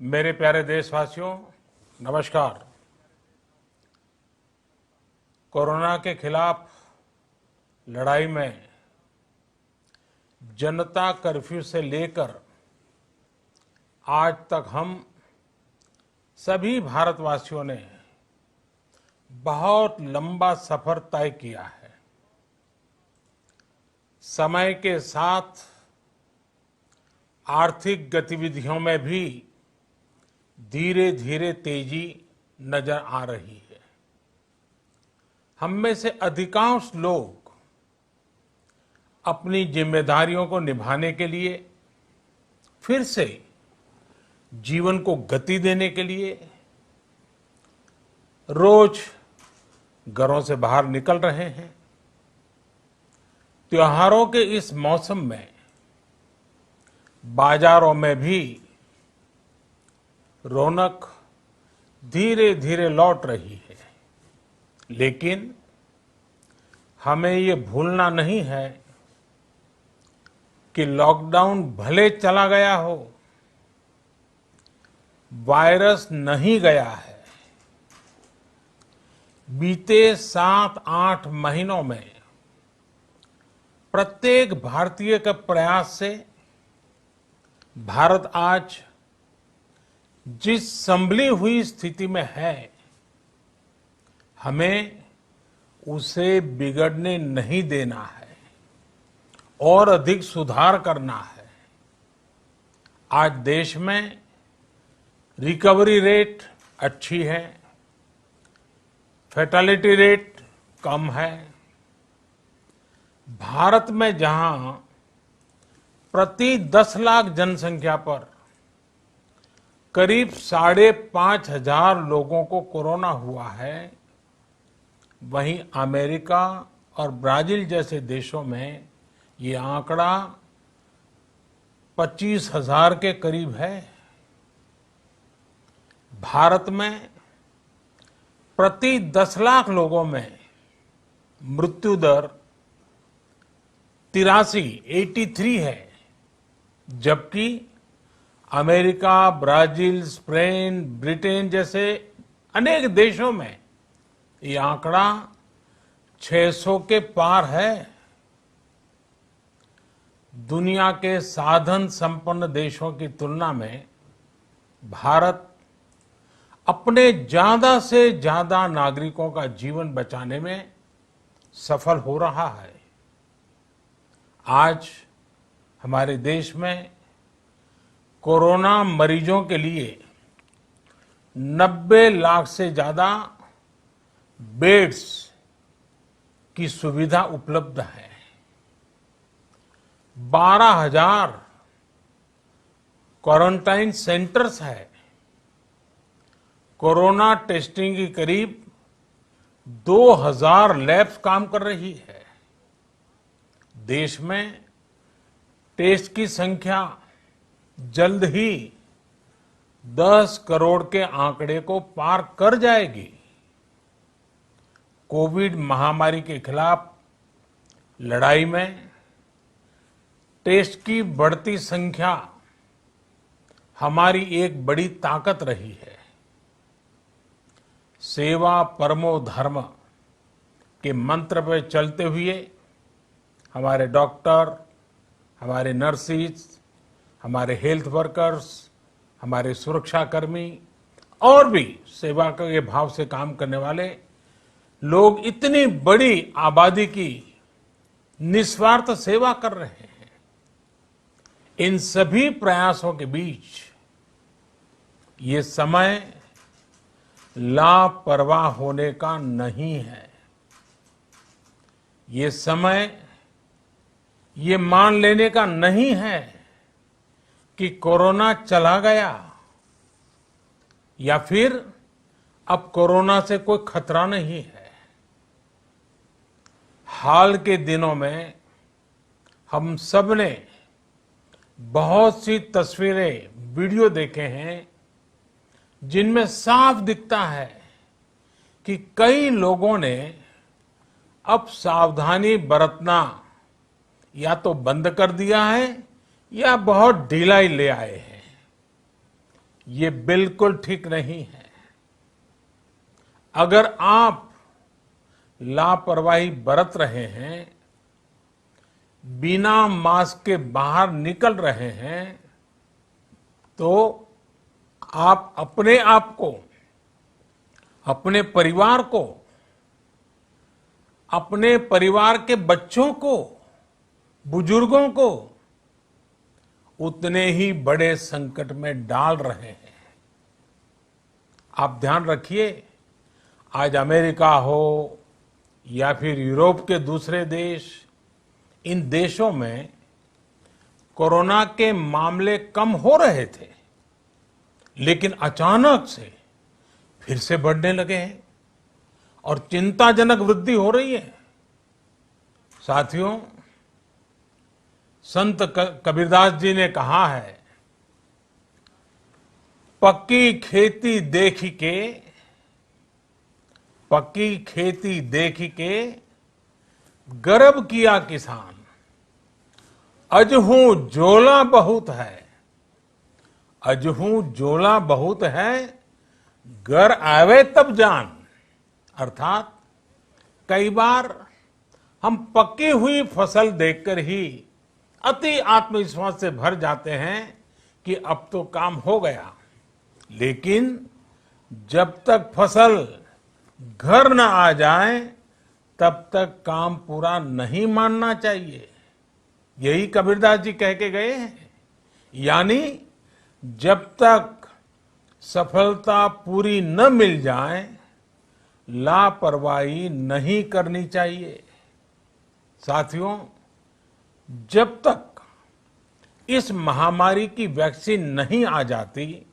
मेरे प्यारे देशवासियों, नमस्कार। कोरोना के खिलाफ लड़ाई में जनता कर्फ्यू से लेकर आज तक हम सभी भारतवासियों ने बहुत लंबा सफर तय किया है। समय के साथ आर्थिक गतिविधियों में भी धीरे धीरे तेजी नजर आ रही है। हम में से अधिकांश लोग अपनी जिम्मेदारियों को निभाने के लिए, फिर से जीवन को गति देने के लिए रोज घरों से बाहर निकल रहे हैं। त्योहारों के इस मौसम में बाजारों में भी रौनक धीरे धीरे लौट रही है, लेकिन हमें ये भूलना नहीं है कि लॉकडाउन भले चला गया हो, वायरस नहीं गया है। बीते 7-8 महीनों में प्रत्येक भारतीय के प्रयास से भारत आज जिस संभली हुई स्थिति में है, हमें उसे बिगड़ने नहीं देना है और अधिक सुधार करना है। आज देश में रिकवरी रेट अच्छी है, फैटेलिटी रेट कम है। भारत में जहां प्रति 10 लाख जनसंख्या पर करीब 5,500 लोगों को कोरोना हुआ है, वहीं अमेरिका और ब्राजील जैसे देशों में ये आंकड़ा 25,000 के करीब है। भारत में प्रति 10 लाख लोगों में मृत्यु दर 83 है, जबकि अमेरिका, ब्राजील, स्पेन, ब्रिटेन जैसे अनेक देशों में ये आंकड़ा 600 के पार है। दुनिया के साधन संपन्न देशों की तुलना में भारत अपने ज्यादा से ज्यादा नागरिकों का जीवन बचाने में सफल हो रहा है। आज हमारे देश में कोरोना मरीजों के लिए 90 लाख से ज्यादा बेड्स की सुविधा उपलब्ध है। 12,000 क्वारंटाइन सेंटर्स है। कोरोना टेस्टिंग की करीब 2,000 लैब्स काम कर रही है। देश में टेस्ट की संख्या जल्द ही 10 करोड़ के आंकड़े को पार कर जाएगी। कोविड महामारी के खिलाफ लड़ाई में टेस्ट की बढ़ती संख्या हमारी एक बड़ी ताकत रही है। सेवा परमो धर्म के मंत्र पर चलते हुए हमारे डॉक्टर, हमारे नर्सिस, हमारे हेल्थ वर्कर्स, हमारे सुरक्षाकर्मी और भी सेवा के भाव से काम करने वाले लोग इतनी बड़ी आबादी की निस्वार्थ सेवा कर रहे हैं। इन सभी प्रयासों के बीच ये समय लापरवाह होने का नहीं है। ये समय ये मान लेने का नहीं है कि कोरोना चला गया या फिर अब कोरोना से कोई खतरा नहीं है। हाल के दिनों में हम सब ने बहुत सी तस्वीरें, वीडियो देखे हैं जिनमें साफ दिखता है कि कई लोगों ने अब सावधानी बरतना या तो बंद कर दिया है या बहुत ढिलाई ले आए हैं। ये बिल्कुल ठीक नहीं है। अगर आप लापरवाही बरत रहे हैं, बिना मास्क के बाहर निकल रहे हैं, तो आप अपने आप को, अपने परिवार को, अपने परिवार के बच्चों को, बुजुर्गों को उतने ही बड़े संकट में डाल रहे हैं। आप ध्यान रखिए, आज अमेरिका हो या फिर यूरोप के दूसरे देश, इन देशों में कोरोना के मामले कम हो रहे थे, लेकिन अचानक से फिर से बढ़ने लगे हैं और चिंताजनक वृद्धि हो रही है। साथियों, संत कबीरदास जी ने कहा है, पक्की खेती देख के गर्व किया किसान, अजहू जोला बहुत है, घर आवे तब जान। अर्थात कई बार हम पकी हुई फसल देखकर ही अति आत्मविश्वास से भर जाते हैं कि अब तो काम हो गया, लेकिन जब तक फसल घर न आ जाए तब तक काम पूरा नहीं मानना चाहिए। यही कबीरदास जी कह के गए हैं। यानी जब तक सफलता पूरी न मिल जाए, लापरवाही नहीं करनी चाहिए। साथियों, जब तक इस महामारी की वैक्सीन नहीं आ जाती,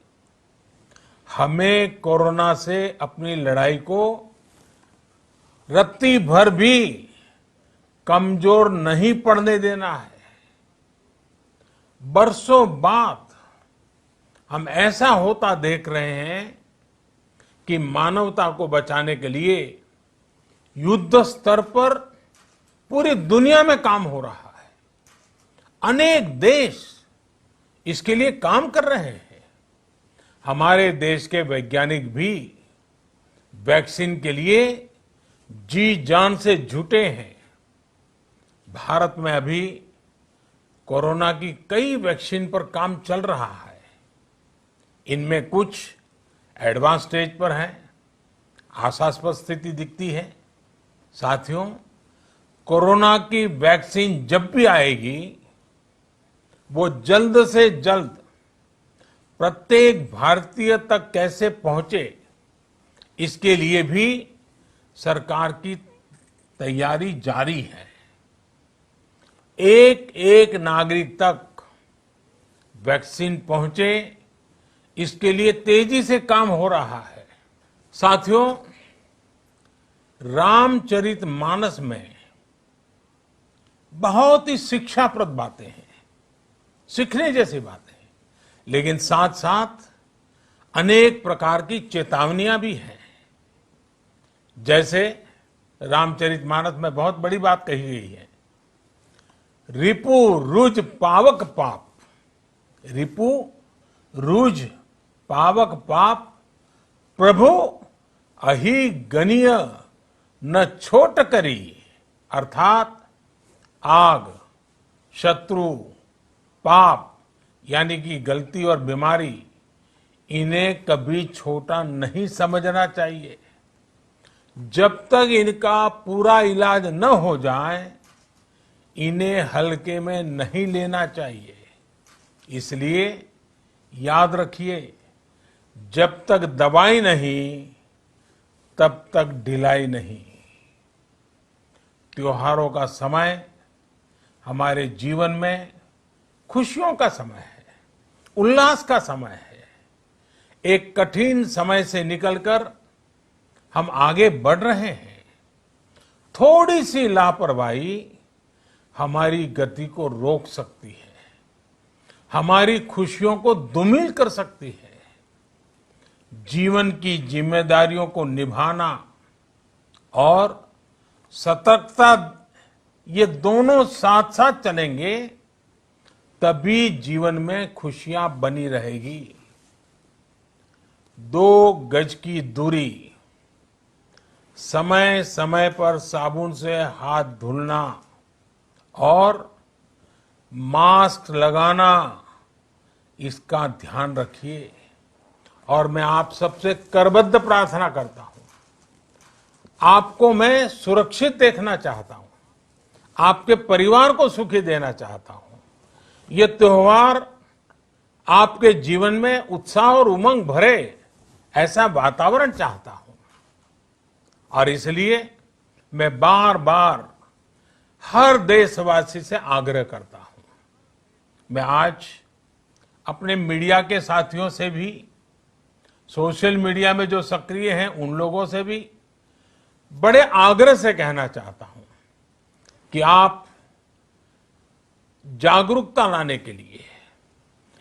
हमें कोरोना से अपनी लड़ाई को रत्ती भर भी कमजोर नहीं पड़ने देना है। बरसों बाद हम ऐसा होता देख रहे हैं कि मानवता को बचाने के लिए युद्ध स्तर पर पूरी दुनिया में काम हो रहा है। अनेक देश इसके लिए काम कर रहे हैं। हमारे देश के वैज्ञानिक भी वैक्सीन के लिए जी जान से जुटे हैं। भारत में अभी कोरोना की कई वैक्सीन पर काम चल रहा है। इनमें कुछ एडवांस स्टेज पर है, आशास्पद स्थिति दिखती है। साथियों, कोरोना की वैक्सीन जब भी आएगी, वो जल्द से जल्द प्रत्येक भारतीय तक कैसे पहुंचे, इसके लिए भी सरकार की तैयारी जारी है। एक एक नागरिक तक वैक्सीन पहुंचे, इसके लिए तेजी से काम हो रहा है। साथियों, रामचरितमानस में बहुत ही शिक्षाप्रद बातें हैं, सीखने जैसी बातें हैं, लेकिन साथ साथ अनेक प्रकार की चेतावनियां भी हैं। जैसे रामचरितमानस में बहुत बड़ी बात कही गई है, रिपु रुज पावक पाप, रिपु रुज पावक पाप, प्रभु अहि गनीय न छोट करी। अर्थात आग, शत्रु, पाप यानी कि गलती और बीमारी, इन्हें कभी छोटा नहीं समझना चाहिए। जब तक इनका पूरा इलाज न हो जाए, इन्हें हल्के में नहीं लेना चाहिए। इसलिए याद रखिए, जब तक दवाई नहीं, तब तक ढिलाई नहीं। त्योहारों का समय हमारे जीवन में खुशियों का समय है, उल्लास का समय है। एक कठिन समय से निकलकर हम आगे बढ़ रहे हैं। थोड़ी सी लापरवाही हमारी गति को रोक सकती है, हमारी खुशियों को धूमिल कर सकती है। जीवन की जिम्मेदारियों को निभाना और सतर्कता, ये दोनों साथ साथ चलेंगे, तभी जीवन में खुशियां बनी रहेगी। 2 गज की दूरी, समय समय पर साबुन से हाथ धुलना और मास्क लगाना, इसका ध्यान रखिए। और मैं आप सबसे करबद्ध प्रार्थना करता हूं, आपको मैं सुरक्षित देखना चाहता हूं, आपके परिवार को सुखी देना चाहता हूं। ये त्योहार आपके जीवन में उत्साह और उमंग भरे, ऐसा वातावरण चाहता हूं। और इसलिए मैं बार बार हर देशवासी से आग्रह करता हूं। मैं आज अपने मीडिया के साथियों से भी, सोशल मीडिया में जो सक्रिय हैं उन लोगों से भी बड़े आग्रह से कहना चाहता हूं कि आप जागरूकता लाने के लिए,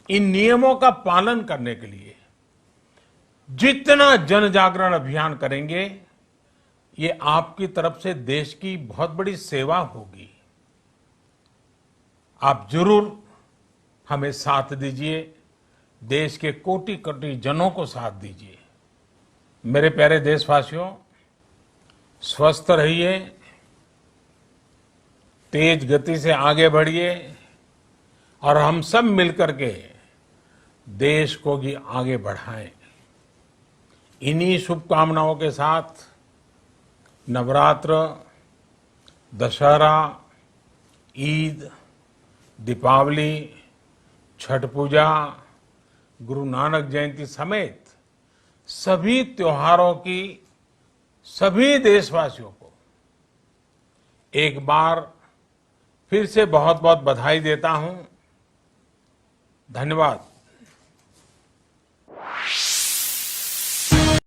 इन नियमों का पालन करने के लिए जितना जन जागरण अभियान करेंगे, ये आपकी तरफ से देश की बहुत बड़ी सेवा होगी। आप जरूर हमें साथ दीजिए, देश के कोटि कोटि जनों को साथ दीजिए। मेरे प्यारे देशवासियों, स्वस्थ रहिए, तेज गति से आगे बढ़िए और हम सब मिलकर के देश को भी आगे बढ़ाएं। इन्हीं शुभकामनाओं के साथ नवरात्र, दशहरा, ईद, दीपावली, छठ पूजा, गुरु नानक जयंती समेत सभी त्योहारों की सभी देशवासियों को एक बार फिर से बहुत बहुत बधाई देता हूं। धन्यवाद।